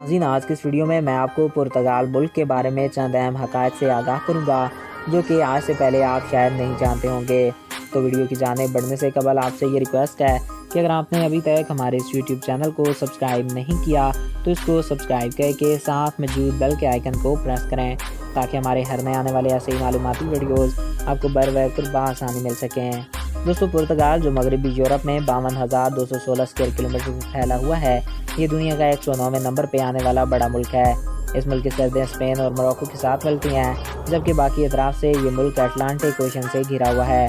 नाज़रीन, आज की इस वीडियो में मैं आपको पुर्तगाल मुल्क के बारे में चंद अहम हक़ाइक़ से आगाह करूँगा जो कि आज से पहले आप शायद नहीं जानते होंगे। तो वीडियो की जानिब बढ़ने से कबल आपसे ये रिक्वेस्ट है कि अगर आपने अभी तक हमारे इस यूट्यूब चैनल को सब्सक्राइब नहीं किया तो इसको सब्सक्राइब करके साथ मौजूद बेल के आइकन को प्रेस करें ताकि हमारे हर नए आने वाले ऐसे ही मालूमाती वीडियोज़ आपको बर वक्त बआसानी मिल सकें। दोस्तों, पुर्तगाल जो मगरबी यूरोप में 52,216 स्क्वायर किलोमीटर में फैला हुआ है, ये दुनिया का 109वें नंबर पे आने वाला बड़ा मुल्क है। इस मुल्क की सरहदें स्पेन और मोरक्को के साथ मिलती हैं, जबकि बाकी अतराफ से ये मुल्क अटलांटिक ओशन से घिरा हुआ है।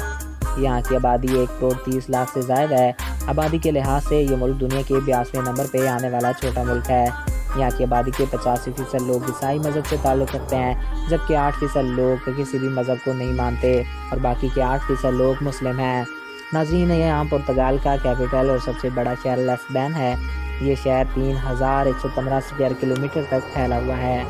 यहाँ की आबादी 1,30,00,000 से ज़ायद है। आबादी के लिहाज से ये मुल्क दुनिया के 82वें नंबर पे आने वाला छोटा मुल्क है। यहाँ की आबादी के 85% लोग ईसाई मज़हब से ताल्लुक़ रखते हैं, जबकि 8% लोग किसी भी मज़हब को नहीं मानते और बाकी के 8% लोग मुस्लिम हैं। नाज़रीन, यहाँ पुर्तगाल का कैपिटल और सबसे बड़ा शहर लिस्बन है। ये शहर 3,115 स्क्वायर किलोमीटर तक फैला हुआ है।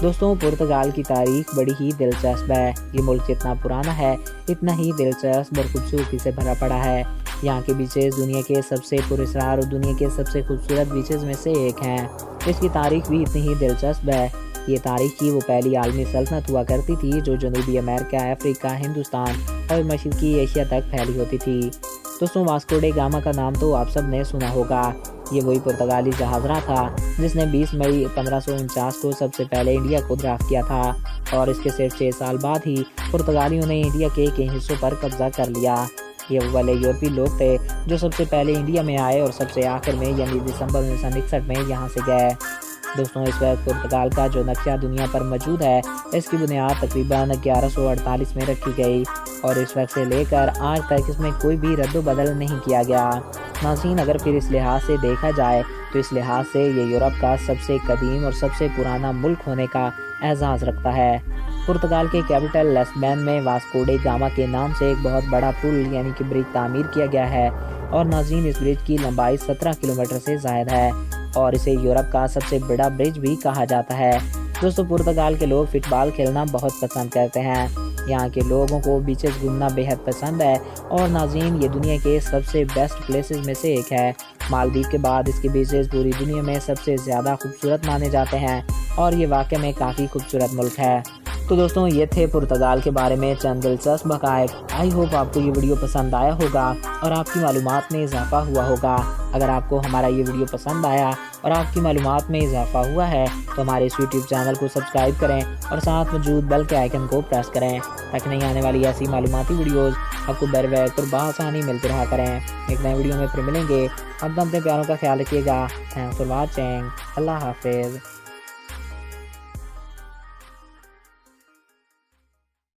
दोस्तों, पुर्तगाल की तारीख बड़ी ही दिलचस्प है। ये मुल्क जितना पुराना है इतना ही दिलचस्प और खूबसूरती से भरा पड़ा है। यहाँ के बीचेस दुनिया के सबसे पुरअसरार और दुनिया के सबसे खूबसूरत बीचेस में से एक हैं। इसकी तारीख भी इतनी ही दिलचस्प है। ये तारीख की वो पहली आलमी सल्तनत हुआ करती थी जो जनूबी अमेरिका, अफ्रीका, हिंदुस्तान और मशरकी एशिया तक फैली होती थी। दोस्तों, वास्को डे गामा का नाम तो आप सब ने सुना होगा। ये वही पुर्तगाली जहाज़रां था जिसने 20 मई 1549 को सबसे पहले इंडिया को दरियाफ्त किया था और इसके सिर्फ 6 साल बाद ही पुर्तगालियों ने इंडिया के कई हिस्सों पर कब्जा कर लिया। ये वो वाले यूरोपीय लोग थे जो सबसे पहले इंडिया में आए और सबसे आखिर में यानी दिसंबर 1961 में यहाँ से गए। दोस्तों, इस वक्त पुर्तगाल का जो नक्शा दुनिया पर मौजूद है इसकी बुनियाद तकरीबन 1148 में रखी गई और इस वक्त से लेकर आज तक इसमें कोई भी रद्द-बदल नहीं किया गया। नाज़रीन, अगर फिर इस लिहाज से देखा जाए तो इस लिहाज से ये यूरोप का सबसे कदीम और सबसे पुराना मुल्क होने का एजाज़ रखता है। पुर्तगाल के कैपिटल लिस्बन में वास्को डे गामा के नाम से एक बहुत बड़ा पुल यानी कि ब्रिज तामीर किया गया है और नाज़रीन, इस ब्रिज की लंबाई 17 किलोमीटर से ज़ायद है और इसे यूरोप का सबसे बड़ा ब्रिज भी कहा जाता है। दोस्तों, पुर्तगाल के लोग फुटबॉल खेलना बहुत पसंद करते हैं। यहाँ के लोगों को बीचेस घूमना बेहद पसंद है और नाज़रीन, ये दुनिया के सबसे बेस्ट प्लेसेस में से एक है। मालदीव के बाद इसके बीचेस पूरी दुनिया में सबसे ज़्यादा खूबसूरत माने जाते हैं और ये वाकई में काफ़ी खूबसूरत मुल्क है। तो दोस्तों, ये थे पुर्तगाल के बारे में चंद दिलचस्प हक़ाइक़। आई होप आपको ये वीडियो पसंद आया होगा और आपकी मालूमात में इजाफा हुआ होगा। अगर आपको हमारा ये वीडियो पसंद आया और आपकी मालूमात में इजाफा हुआ है तो हमारे इस यूट्यूब चैनल को सब्सक्राइब करें और साथ मौजूद बेल के आइकन को प्रेस करें ताकि नई आने वाली ऐसी मालूमाती वीडियोज़ आपको बर वक्त और बआसानी मिलती रहा करें। एक नए वीडियो में फिर मिलेंगे। अब अपने प्यारों का ख्याल रखिएगा। Thanks for watching. अल्लाह हाफिज़।